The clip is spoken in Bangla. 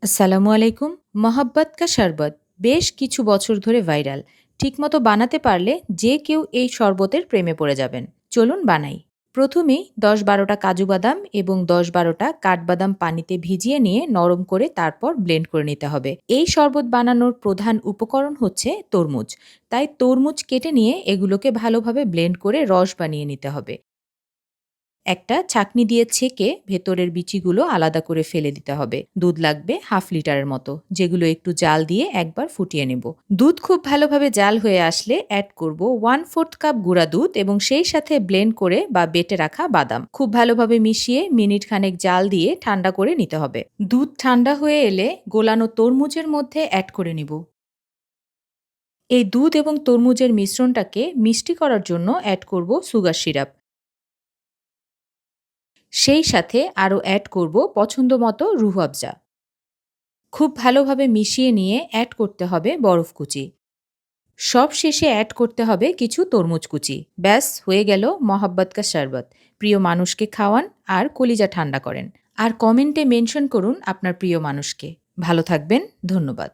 আসসালামু আলাইকুম। মহাব্বত কা শরবত বেশ কিছু বছর ধরে ভাইরাল। ঠিকমতো বানাতে পারলে যে কেউ এই শরবতের প্রেমে পড়ে যাবেন। চলুন বানাই। প্রথমেই ১০-১২টা কাজু বাদাম এবং ১০-১২টা কাঠবাদাম পানিতে ভিজিয়ে নিয়ে নরম করে তারপর ব্লেন্ড করে নিতে হবে। এই শরবত বানানোর প্রধান উপকরণ হচ্ছে তরমুজ। তাই তরমুজ কেটে নিয়ে এগুলোকে ভালোভাবে ব্লেন্ড করে রস বানিয়ে নিতে হবে। একটা ছাঁকনি দিয়ে ছেঁকে ভেতরের বিচিগুলো আলাদা করে ফেলে দিতে হবে। দুধ লাগবে 1/2 লিটারের মতো, যেগুলো একটু জাল দিয়ে একবার ফুটিয়ে নেব। দুধ খুব ভালোভাবে জাল হয়ে আসলে অ্যাড করব 1/4 কাপ গুঁড়া দুধ এবং সেই সাথে ব্লেন্ড করে বা বেটে রাখা বাদাম। খুব ভালোভাবে মিশিয়ে মিনিট খানেক জাল দিয়ে ঠান্ডা করে নিতে হবে। দুধ ঠান্ডা হয়ে এলে গোলানো তরমুজের মধ্যে অ্যাড করে নিব। এই দুধ এবং তরমুজের মিশ্রণটাকে মিষ্টি করার জন্য অ্যাড করব সুগার সিরাপ। সেই সাথে আরও অ্যাড করব পছন্দমতো রুহ আফজা। খুব ভালোভাবে মিশিয়ে নিয়ে অ্যাড করতে হবে বরফ কুচি। সব শেষে অ্যাড করতে হবে কিছু তরমুজ কুচি। ব্যাস হয়ে গেল মহাব্বত কা শরবত। প্রিয় মানুষকে খাওয়ান আর কলিজা ঠান্ডা করেন। আর কমেন্টে মেনশন করুন আপনার প্রিয় মানুষকে। ভালো থাকবেন। ধন্যবাদ।